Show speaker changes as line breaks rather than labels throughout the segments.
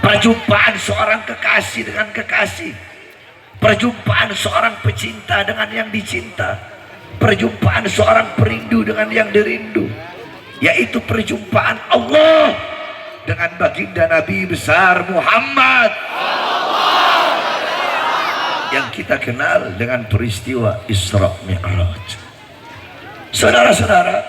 perjumpaan seorang kekasih dengan kekasih, perjumpaan seorang pecinta dengan yang dicinta, perjumpaan seorang perindu dengan yang dirindu, yaitu perjumpaan Allah dengan baginda Nabi besar Muhammad yang kita kenal dengan peristiwa Isra Mi'raj. Saudara-saudara,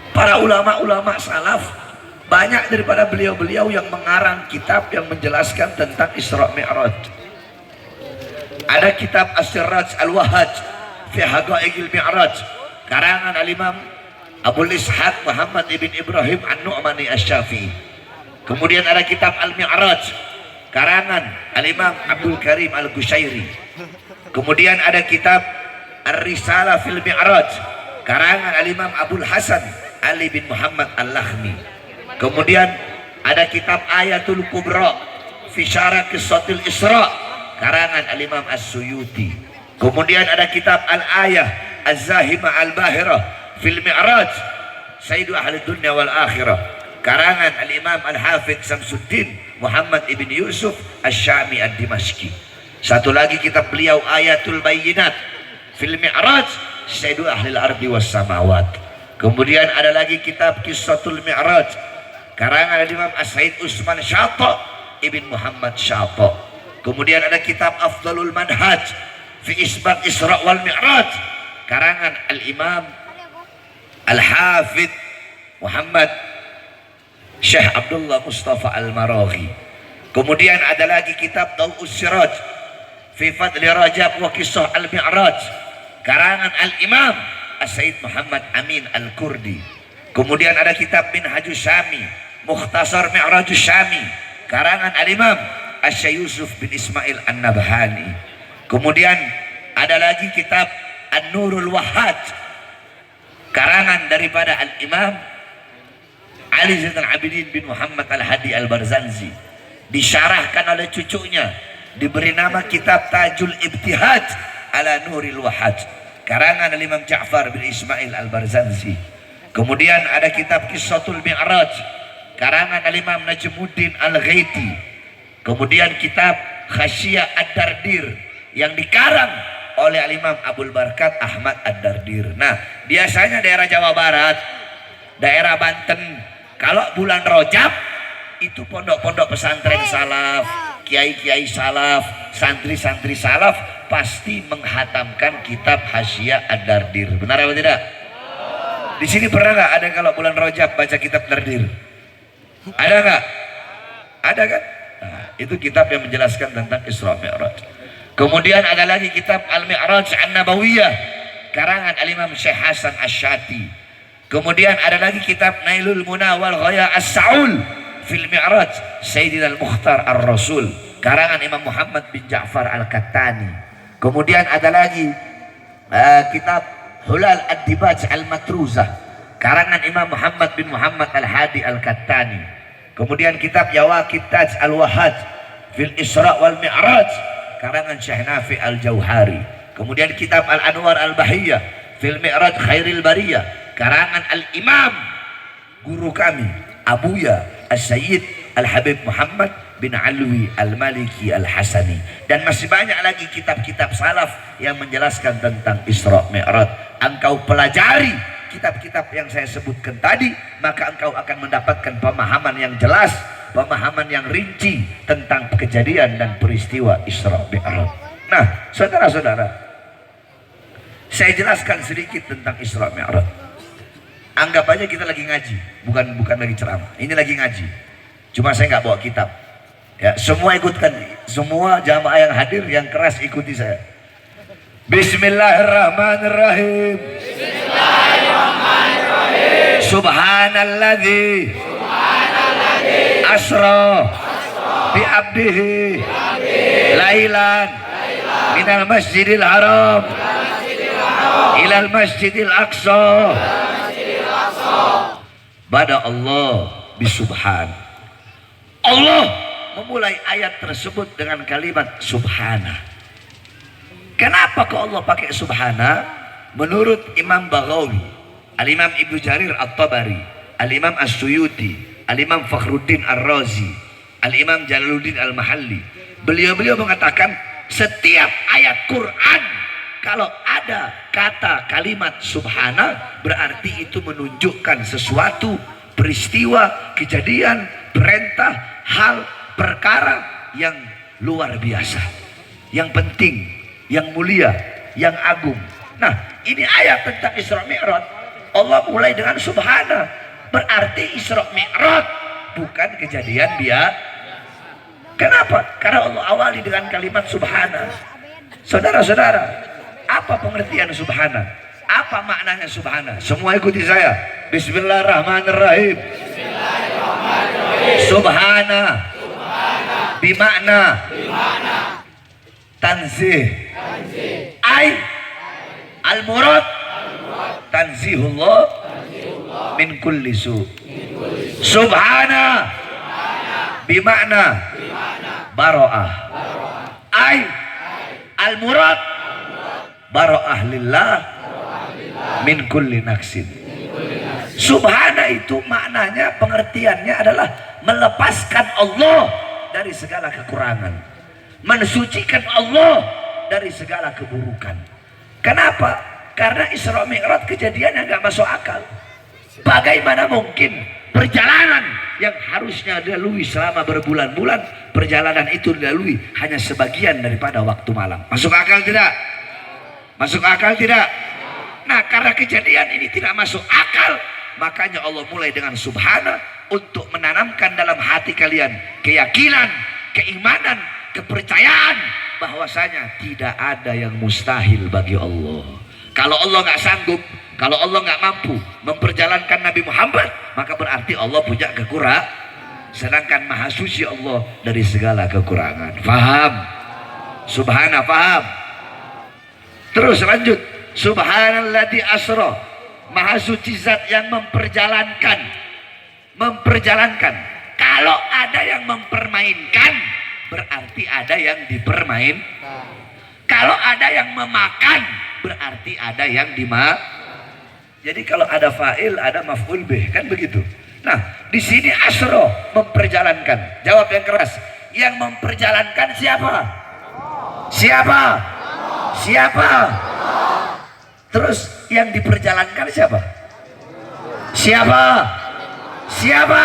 para ulama-ulama salaf, banyak daripada beliau-beliau yang mengarang kitab yang menjelaskan tentang Isra Mi'raj. Ada kitab As-Siraj Al-Wahhaj fi Haqaiqil Mi'raj karangan Al-Imam Abul Ishaq Muhammad ibn Ibrahim An-Nu'mani Asy-Syafi'i. Kemudian ada kitab Al-Mi'raj karangan Al-Imam Abdul Karim Al-Qushairi. Kemudian ada kitab Ar-Risalah fil Mi'raj karangan Al-Imam Abul Hasan Ali bin Muhammad Al-Lakhmi. Kemudian ada kitab Ayatul Kubra fi Syarah Qissatil Isra karangan Al-Imam As-Suyuti. Kemudian ada kitab Al-Ayah Az-Zahimah Al-Bahirah fil Mi'raj Sayyidu Ahli Dunya wal Akhirah karangan Al-Imam Al-Hafidh Samsuddin Muhammad ibn Yusuf Asy-Syami Ad-Dimashqi. Satu lagi kitab beliau Ayatul Bayyinat fil Mi'raj Sayyidu Ahli Al-Ardi was Samawat. Kemudian ada lagi kitab Qissatul Mi'raj karangan Imam As-Said Usman Syata ibn Muhammad Syata. Kemudian ada kitab Afdalul Manhaj fi Isbat Isra wal Mi'raj karangan Al-Imam Al-Hafidh Muhammad Syekh Abdullah Mustafa Al-Maraghi. Kemudian ada lagi kitab Daw'us Siraj fi Fadli Rajab wa Qissah Al-Mi'raj karangan Al-Imam As-Said Muhammad Amin Al-Kurdi. Kemudian ada kitab Minhajus Syami Mukhtasar Mi'rajus Syami karangan Al-Imam Asy Yusuf bin Ismail An-Nabhani. Kemudian ada lagi kitab An-Nurul Wahhaj karangan daripada Al-Imam Ali Zainal Abidin bin Muhammad Al-Hadi Al-Barzanzi, disyarahkan oleh cucunya, diberi nama kitab Tajul Ibtihaj ala Nuril Wahhaj karangan Al-Imam Ja'far bin Ismail Al-Barzanzi. Kemudian ada kitab Qissatul Mi'raj karangan Al-Imam Najmuddin Al-Ghaiti. Kemudian kitab Khasyiyah Ad-Dardir yang dikarang oleh Al-Imam Abul Barakat Ahmad Ad-Dardir. Nah, biasanya daerah Jawa Barat, daerah Banten, kalau bulan Rajab itu pondok-pondok pesantren salaf, kiai-kiai salaf, santri-santri salaf pasti menghatamkan kitab Khasyiyah Ad-Dardir. Benar atau tidak? Di sini pernah nggak ada kalau bulan Rajab baca kitab Dardir? Ada nggak? Ada kan? Nah, itu kitab yang menjelaskan tentang Isra Mi'raj. Kemudian ada lagi kitab Al-Mi'raj An-Nabawiyah karangan Al-Imam Syekh Hasan Asy-Syati. Kemudian ada lagi kitab Nailul Muna wal Ghaya As-Sa'ul fil Mi'raj Sayyidina Al-Mukhtar Ar-Rasul karangan Imam Muhammad bin Ja'far Al-Kattani. Kemudian ada lagi kitab Hulal Ad-Dibaj Al-Matruzah karangan Imam Muhammad bin Muhammad Al-Hadi Al-Kattani. Kemudian kitab Yawaqit Taj Al-Wahhaj fil Isra wal Mi'raj karangan Syekh Nafi Al-Jauhari. Kemudian kitab Al-Anwar Al-Bahiyah fil Mi'raj Khairil Bariyah karangan Al-Imam guru kami Abuya As-Sayyid Al-Habib Muhammad bin Alwi Al-Maliki Al-Hasani. Dan masih banyak lagi kitab-kitab salaf yang menjelaskan tentang Isra Mi'raj. Engkau pelajari kitab-kitab yang saya sebutkan tadi, maka engkau akan mendapatkan pemahaman yang jelas, pemahaman yang rinci tentang kejadian dan peristiwa Isra Mi'raj. Nah, saudara-saudara, saya jelaskan sedikit tentang Isra Mi'raj. Anggap aja kita lagi ngaji, bukan lagi ceramah. Ini lagi ngaji. Cuma saya nggak bawa kitab. Ya, semua ikutkan, semua jamaah yang hadir yang keras ikuti saya. Bismillahirrahmanirrahim. Bismillahirrahmanirrahim. Subhanalladzi asra bi abdihi lailan minal masjidil haram ilal masjidil aqsa bada Allah bisubhan. Allah memulai ayat tersebut dengan kalimat subhana. Kenapa kok Allah pakai subhana? Menurut Imam Baghawi, Al-Imam Ibnu Jarir At-Tabari, Al-Imam As-Suyuti, Al-Imam Fakhruddin Ar-Razi, Al-Imam Jalaluddin Al-Mahalli. Beliau mengatakan setiap ayat Quran kalau ada kata kalimat subhana berarti itu menunjukkan sesuatu peristiwa, kejadian, perintah, hal, perkara yang luar biasa, yang penting, yang mulia, yang agung. Nah, ini ayat tentang Isra Mi'raj. Allah mulai dengan subhana, berarti Isra Mi'raj bukan kejadian dia. Kenapa? Karena Allah awali dengan kalimat subhana. Saudara-saudara, apa pengertian subhana? Apa maknanya subhana? Semua ikuti saya. Bismillahirrahmanirrahim. Subhana bimakna tanzih. Ay al-murad tanzihullah min kulli su. Subhana bimakna baro'ah. Ay al-murad baro'ah lillah min kulli naksin. Subhana itu maknanya, pengertiannya adalah melepaskan Allah dari segala kekurangan, mensucikan Allah dari segala keburukan. Kenapa? Karena Isra Mi'raj kejadiannya nggak masuk akal. Bagaimana mungkin perjalanan yang harusnya dilalui selama berbulan-bulan, perjalanan itu dilalui hanya sebagian daripada waktu malam? Masuk akal tidak? Masuk akal tidak? Nah, karena kejadian ini tidak masuk akal, makanya Allah mulai dengan subhana untuk menanamkan dalam hati kalian keyakinan, keimanan, kepercayaan bahwasanya tidak ada yang mustahil bagi Allah. Kalau Allah nggak sanggup, kalau Allah nggak mampu memperjalankan Nabi Muhammad, maka berarti Allah punya kekurangan. Sedangkan maha suci Allah dari segala kekurangan. Faham? Subhana, faham? Terus lanjut. Subhanalladzi asra, maha suci zat yang memperjalankan. Kalau ada yang mempermainkan, berarti ada yang dipermain. Kalau ada yang memakan, berarti ada yang Jadi kalau ada fa'il, ada maf'ul bih, kan begitu. Nah, di sini asra, memperjalankan. Jawab yang keras. Yang memperjalankan siapa? Siapa? Siapa? Terus yang diperjalankan siapa? Siapa? Siapa?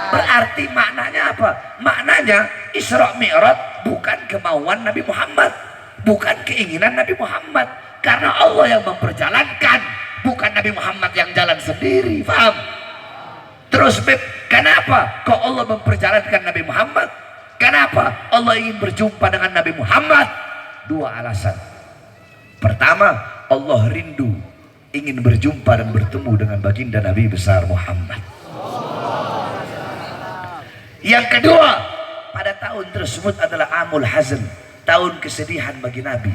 Berarti maknanya apa? Maknanya Isra Mi'raj bukan kemauan Nabi Muhammad, bukan keinginan Nabi Muhammad, karena Allah yang memperjalankan, bukan Nabi Muhammad yang jalan sendiri. Paham? Terus kenapa kok Allah memperjalankan Nabi Muhammad? Kenapa Allah ingin berjumpa dengan Nabi Muhammad? Dua alasan. Pertama, Allah rindu ingin berjumpa dan bertemu dengan baginda Nabi besar Muhammad. Yang kedua, pada tahun tersebut adalah Amul Hazn, tahun kesedihan bagi Nabi.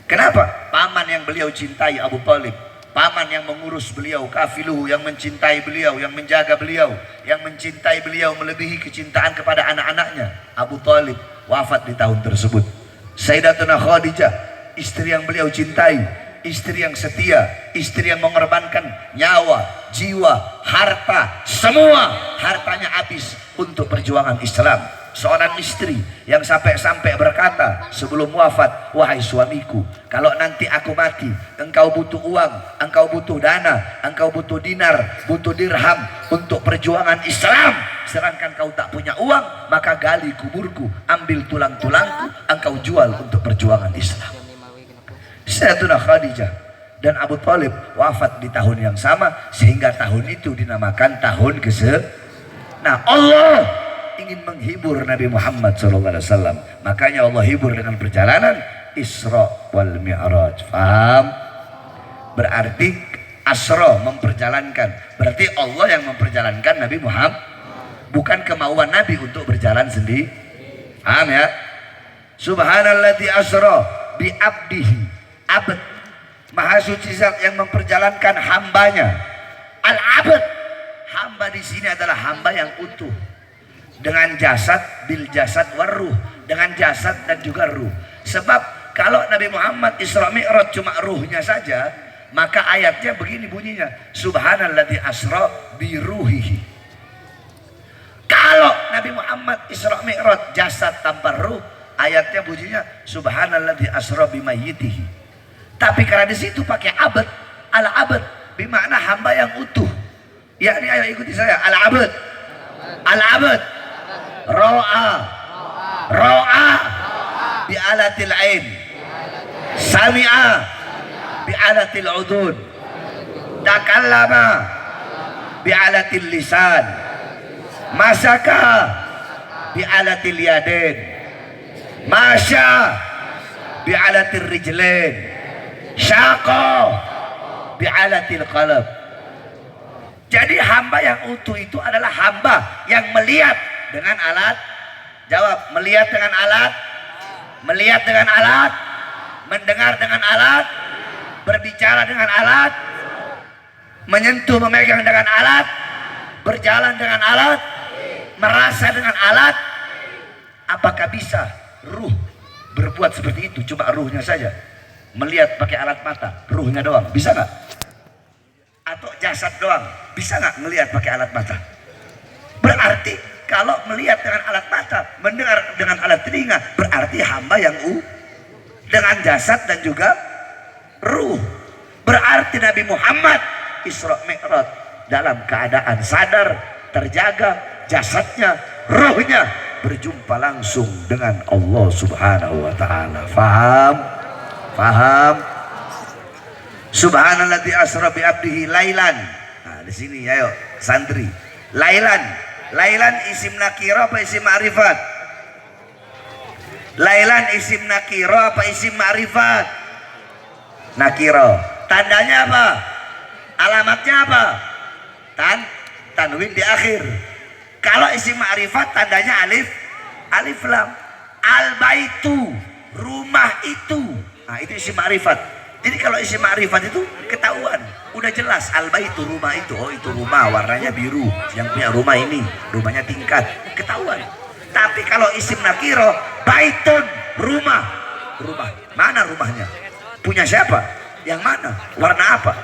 Kenapa? Paman yang beliau cintai, Abu Thalib, paman yang mengurus beliau, kafiluh, yang mencintai beliau, yang menjaga beliau, yang mencintai beliau melebihi kecintaan kepada anak-anaknya, Abu Thalib wafat di tahun tersebut. Sayyidatuna Khadijah, istri yang beliau cintai, istri yang setia, istri yang mengorbankan nyawa, jiwa, harta, semua hartanya habis untuk perjuangan Islam. Seorang istri yang sampai-sampai berkata sebelum wafat, wahai suamiku, kalau nanti aku mati, engkau butuh uang, engkau butuh dana, engkau butuh dinar, butuh dirham untuk perjuangan Islam, sedangkan kau tak punya uang, maka gali kuburku, ambil tulang-tulangku, engkau jual untuk perjuangan Islam. Sayyidatuna Khadijah dan Abu Thalib wafat di tahun yang sama, sehingga tahun itu dinamakan tahun Nah, Allah ingin menghibur Nabi Muhammad SAW, makanya Allah hibur dengan perjalanan Isra wal Mi'raj. Faham? Berarti Asra, memperjalankan, berarti Allah yang memperjalankan Nabi Muhammad, bukan kemauan Nabi untuk berjalan sendiri. Paham ya? Subhanalladzi asra bi abdihi, abd, maha suci zat yang memperjalankan hambanya. Al-abd, hamba di sini adalah hamba yang utuh, dengan jasad, bil jasad waruh, dengan jasad dan juga ruh. Sebab kalau Nabi Muhammad Isra Mi'raj cuma ruhnya saja, maka ayatnya begini bunyinya, subhanalladzi asra bi ruhihi. Kalau Nabi Muhammad Muhammad Isra Mi'raj jasad tanpa ruh, ayatnya bunyinya subhanalladzi asra bimayyitihi. Tapi karena di situ pakai abad, al abad bermakna hamba yang utuh. Yakni ayo ikuti saya, al abad. Al abad ro'a ro'a bi alatil ain, sami'a bi alatil udun, takallama bi alatil lisan, masaka bi alatil yadain, masya bi alatil rijlain, syaqa bi alatil qalb. Jadi hamba yang utuh itu adalah hamba yang melihat dengan alat. Jawab, melihat dengan alat, melihat dengan alat, mendengar dengan alat, berbicara dengan alat, menyentuh memegang dengan alat, berjalan dengan alat, merasa dengan alat. Apakah bisa ruh berbuat seperti itu? Coba ruhnya saja. Melihat pakai alat mata, ruhnya doang, bisa nggak? Atau jasad doang, bisa nggak melihat pakai alat mata? Berarti kalau melihat dengan alat mata, mendengar dengan alat telinga, berarti hamba yang dengan jasad dan juga ruh. Berarti Nabi Muhammad Isra Mi'raj dalam keadaan sadar, terjaga, jasadnya, ruhnya berjumpa langsung dengan Allah Subhanahu wa taala. Faham? Faham? Subhanalladzi asra bi abdihi lailan. Nah, di sini ayo santri. Lailan. Lailan isim nakira apa isim ma'rifat? Lailan isim nakira apa isim ma'rifat? Nakira. Tandanya apa? Alamatnya apa? Tanwin di akhir. Kalau isim ma'rifat tandanya alif, alif lam. Al baitu, rumah itu. Nah, itu isim ma'rifat. Jadi kalau isim ma'rifat itu ketahuan, udah jelas al baitu, rumah itu. Oh, itu rumah warnanya biru, yang punya rumah ini, rumahnya tingkat, ketahuan. Tapi kalau isim nakiro, baitun, rumah. Rumah, mana rumahnya? Punya siapa? Yang mana? Warna apa?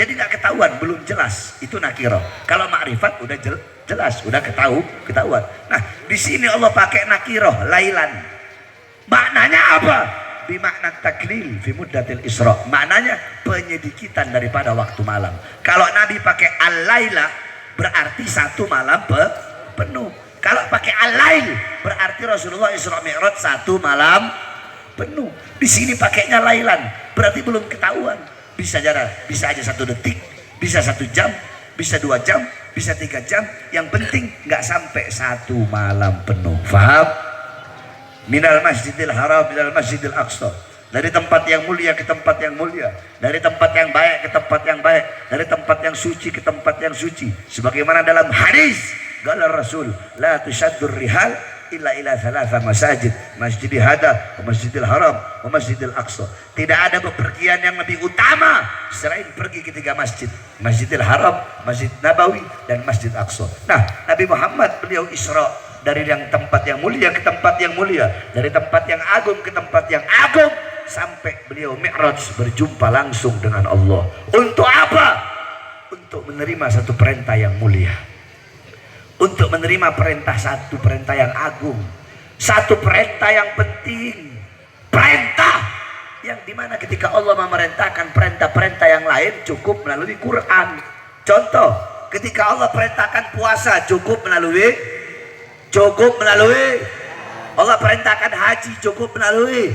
Jadi nggak ketahuan, belum jelas. Itu nakiro. Kalau ma'rifat udah jelas, udah ketahuan. Nah, di sini Allah pakai nakiro, lailan. Maknanya apa? Bimakna taklil fi muddatil isra. Maknanya penyedikitan daripada waktu malam. Kalau Nabi pakai al-laila berarti satu malam penuh. Kalau pakai al-lail berarti Rasulullah Isra Mi'raj satu malam penuh. Di sini pakainya lailan, berarti belum ketahuan. Bisa aja 1 detik, bisa 1 jam, bisa 2 jam, bisa 3 jam. Yang penting nggak sampai satu malam penuh. Faham? Minal masjidil haram minal masjidil aqsa, dari tempat yang mulia ke tempat yang mulia, dari tempat yang baik ke tempat yang baik, dari tempat yang suci ke tempat yang suci. Sebagaimana dalam hadis qala Rasul la tushaddur rihal illa ila thalatha masajid, masjidil hada wa masjidil haram wa masjidil aqsa. Tidak ada bepergian yang lebih utama selain pergi ke 3 masjid, Masjidil Haram, Masjid Nabawi dan Masjid Aqsa. Nah, Nabi Muhammad beliau Isra dari yang tempat yang mulia ke tempat yang mulia, dari tempat yang agung ke tempat yang agung, sampai beliau Mi'raj berjumpa langsung dengan Allah. Untuk apa? Untuk menerima satu perintah yang mulia, untuk menerima satu perintah yang agung, satu perintah yang penting, perintah yang dimana ketika Allah memerintahkan perintah-perintah yang lain cukup melalui Quran. Contoh, ketika Allah perintahkan puasa cukup melalui Allah perintahkan haji cukup melalui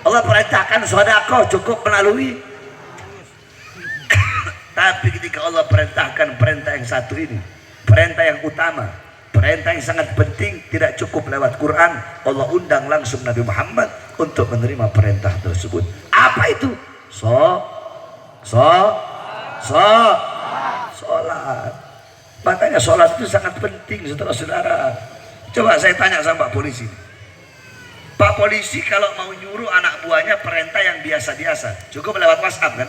Allah perintahkan sedekah cukup melalui. Tapi ketika Allah perintahkan perintah yang satu ini, perintah yang utama, perintah yang sangat penting, tidak cukup lewat Quran, Allah undang langsung Nabi Muhammad untuk menerima perintah tersebut. Apa itu? Sholat. Makanya sholat itu sangat penting, saudara-saudara. Coba saya tanya sama Pak Polisi. Pak Polisi kalau mau nyuruh anak buahnya perintah yang biasa-biasa, cukup lewat WhatsApp kan?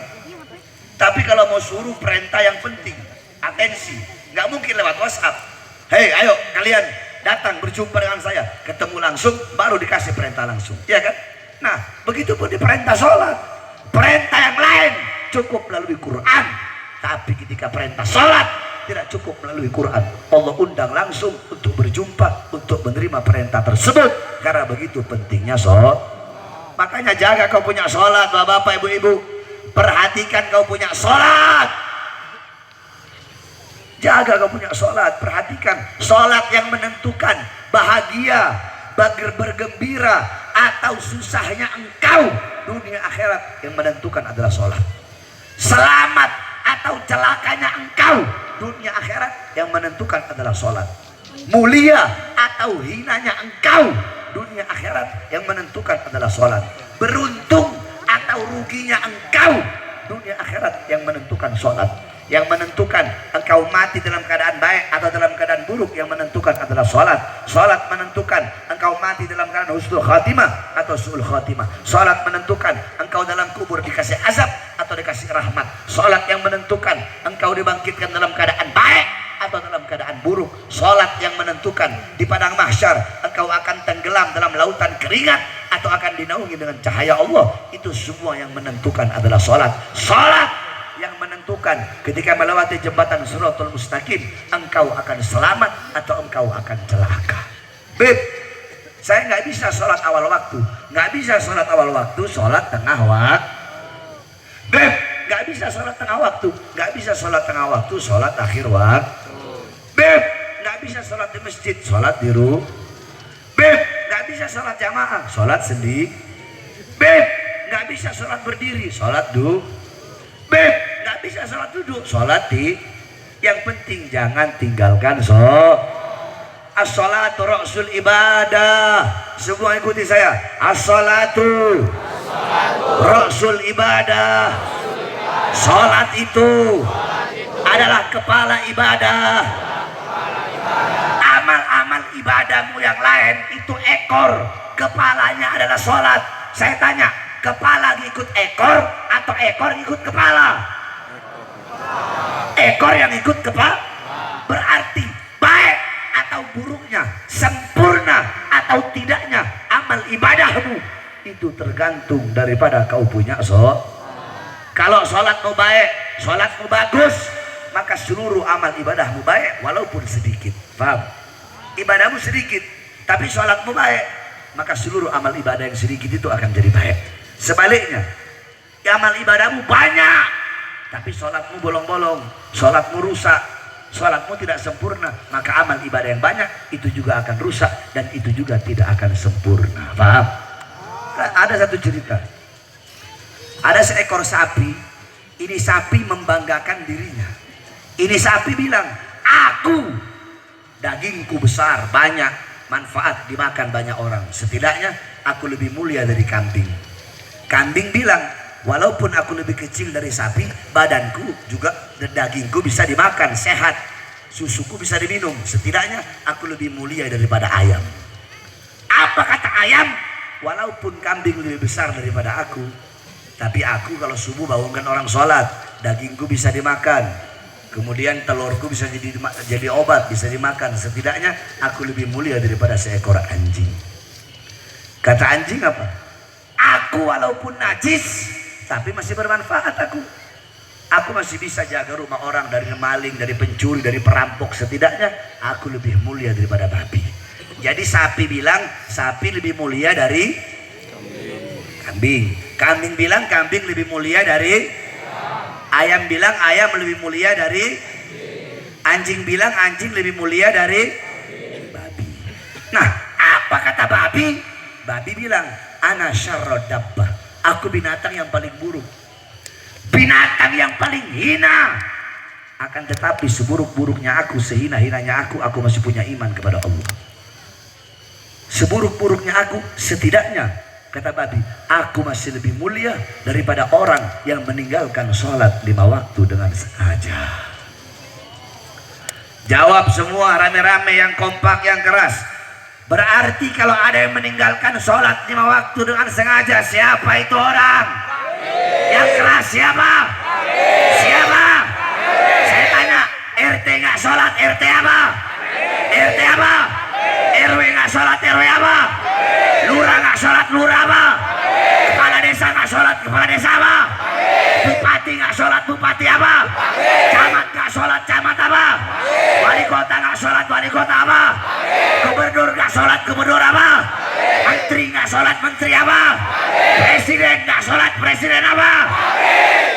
Tapi kalau mau suruh perintah yang penting, atensi, nggak mungkin lewat WhatsApp. Hei, ayo kalian datang berjumpa dengan saya, ketemu langsung, baru dikasih perintah langsung, ya kan? Nah, begitu pun di perintah sholat. Perintah yang lain cukup melalui Quran, tapi ketika perintah sholat tidak cukup melalui Quran. Allah undang langsung untuk berjumpa, untuk untuk menerima perintah tersebut, karena begitu pentingnya sholat. Makanya jaga kau punya sholat, bapak-bapak, ibu-ibu. Perhatikan kau punya sholat. Jaga kau punya sholat, perhatikan. Sholat yang menentukan bahagia, bergembira, atau susahnya engkau dunia akhirat, yang menentukan adalah sholat. Selamat atau celakanya engkau dunia akhirat, yang menentukan adalah sholat. Mulia atau hinanya engkau dunia akhirat, yang menentukan adalah sholat. Beruntung atau ruginya engkau dunia akhirat, yang menentukan sholat. Yang menentukan engkau mati dalam keadaan baik atau dalam keadaan buruk, yang menentukan adalah sholat. Sholat menentukan engkau mati dalam keadaan husnul khatimah atau su'ul khatimah. Sholat menentukan engkau dalam kubur dikasih azab atau dikasih rahmat. Sholat yang menentukan engkau dibangkitkan dalam keadaan baik atau dalam keadaan buruk. Sholat yang menentukan di padang mahsyar engkau akan tenggelam dalam lautan keringat atau akan dinaungi dengan cahaya Allah. Itu semua yang menentukan adalah sholat. Sholat yang menentukan ketika melewati jembatan Shiratal Mustaqim, engkau akan selamat atau engkau akan celaka. Beb, saya nggak bisa sholat awal waktu, nggak bisa sholat awal waktu, sholat tengah waktu. Beb, nggak bisa sholat tengah waktu, nggak bisa sholat tengah waktu, sholat akhir waktu. Beb, nggak bisa sholat di masjid, sholat di rumah. Beb, nggak bisa sholat jamaah, sholat sendiri. Beb, nggak bisa sholat berdiri, sholat duduk. Beb, nggak bisa sholat duduk, sholat di. Yang penting jangan tinggalkan sholat. As-sholatu ra'sul ibadah. Semua ikuti saya. As-sholatu ra'sul ibadah. Sholat itu adalah kepala ibadah. Amal-amal ibadahmu yang lain itu ekor, kepalanya adalah sholat. Saya tanya, kepala ikut ekor atau ekor ikut kepala? Ekor yang ikut kepala. Berarti baik atau buruknya, sempurna atau tidaknya amal ibadahmu itu tergantung daripada kau punya sholat. Kalau sholatmu baik, sholatmu bagus, maka seluruh amal ibadahmu baik walaupun sedikit. Paham? Ibadahmu sedikit tapi sholatmu baik, maka seluruh amal ibadah yang sedikit itu akan jadi baik. Sebaliknya, amal ibadahmu banyak tapi sholatmu bolong-bolong, sholatmu rusak, sholatmu tidak sempurna, maka amal ibadah yang banyak itu juga akan rusak dan itu juga tidak akan sempurna. Paham? Ada satu cerita, ada seekor sapi. Ini sapi membanggakan dirinya. Ini sapi bilang, aku dagingku besar, banyak, manfaat dimakan banyak orang, setidaknya aku lebih mulia dari kambing. Kambing bilang, walaupun aku lebih kecil dari sapi, badanku juga dagingku bisa dimakan, sehat, susuku bisa diminum, setidaknya aku lebih mulia daripada ayam. Apa kata ayam? Walaupun kambing lebih besar daripada aku, tapi aku kalau subuh bangunkan orang sholat, dagingku bisa dimakan, kemudian telurku bisa jadi obat, bisa dimakan, setidaknya aku lebih mulia daripada seekor anjing. Kata anjing apa? Aku walaupun najis tapi masih bermanfaat aku. Aku masih bisa jaga rumah orang dari maling, dari pencuri, dari perampok, setidaknya aku lebih mulia daripada babi. Jadi sapi bilang sapi lebih mulia dari kambing. Kambing bilang kambing lebih mulia dari ayam, bilang ayam lebih mulia dari anjing, bilang anjing lebih mulia dari babi. Nah, apa kata babi? Babi bilang, ana syarrud dabbah, aku binatang yang paling buruk, binatang yang paling hina. Akan tetapi seburuk-buruknya aku, sehina-hinanya aku masih punya iman kepada Allah. Seburuk-buruknya aku, setidaknya kata babi, aku masih lebih mulia daripada orang yang meninggalkan sholat 5 waktu dengan sengaja. Jawab semua rame-rame, yang kompak, yang keras. Berarti kalau ada yang meninggalkan sholat 5 waktu dengan sengaja, siapa itu orang? Yang keras siapa? Siapa? Saya tanya, RT nggak sholat, RT apa? RT apa? RW nggak sholat, RW apa? Lurah nggak sholat, lurah apa? Kepala desa nggak sholat, kepala desa apa? Bupati nggak sholat, bupati apa? Camat nggak sholat, camat apa? Wali kota nggak sholat, wali kota apa? Gubernur nggak sholat, sholat gubernur apa? Menteri nggak sholat menteri apa? Presiden nggak sholat presiden apa?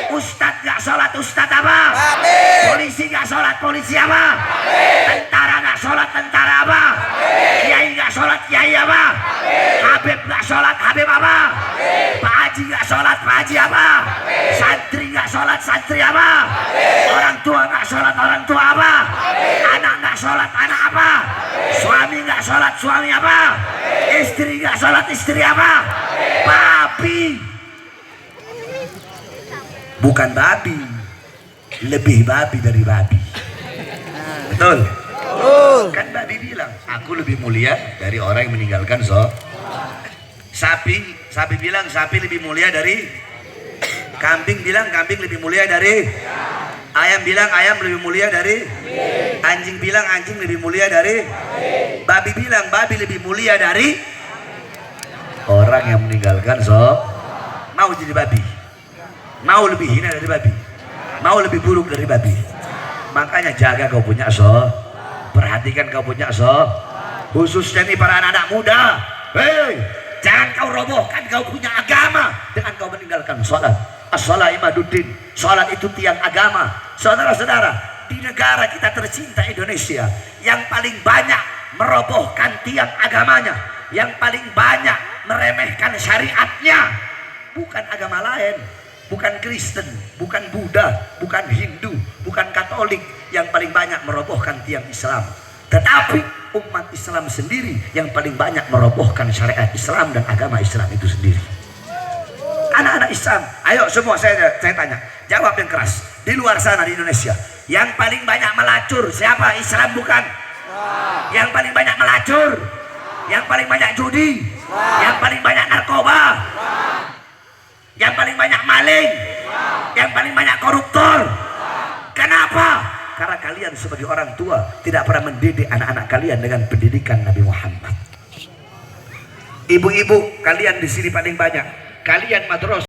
Ustadz nggak sholat ustadz apa? Polisi nggak sholat polisi apa? Tentara nggak sholat tentara apa? Kiai nggak sholat kiai apa? Habib nggak sholat habib apa? Pak Haji nggak sholat pak Haji apa? Santri nggak sholat santri apa? Orang tua nggak sholat orang tua apa? Anak nggak sholat anak apa? Suami nggak sholat suami apa? Istri nggak sholat istri apa? Babi. Bukan babi, lebih babi dari babi. Betul? Kan babi bilang, aku lebih mulia dari orang yang meninggalkan Sapi bilang sapi lebih mulia dari kambing, bilang kambing lebih mulia dari ayam, bilang ayam lebih mulia dari anjing, bilang anjing lebih mulia dari babi, bilang babi lebih mulia dari orang yang meninggalkan mau jadi babi, mau lebih hina dari babi, mau lebih buruk dari babi. Makanya jaga kau punya perhatikan kau punya khususnya nih para anak-anak muda. Hei, jangan kau robohkan kau punya agama dengan kau meninggalkan sholat. As-sholat imaduddin, sholat itu tiang agama. Saudara-saudara, di negara kita tercinta Indonesia, yang paling banyak merobohkan tiang agamanya, yang paling banyak meremehkan syariatnya, bukan agama lain, bukan Kristen, bukan Buddha, bukan Hindu, bukan Katolik yang paling banyak merobohkan tiang Islam, tetapi umat Islam sendiri yang paling banyak merobohkan syariat Islam dan agama Islam itu sendiri. Anak-anak Islam, ayo semua saya tanya, jawab yang keras. Di luar sana di Indonesia, yang paling banyak melacur siapa? Islam bukan? Yang paling banyak melacur, yang paling banyak judi, yang paling banyak narkoba, yang paling banyak maling, yang paling banyak koruptor. Kenapa? Karena kalian sebagai orang tua tidak pernah mendidik anak-anak kalian dengan pendidikan Nabi Muhammad. Ibu-ibu kalian di sini paling banyak, kalian madrasah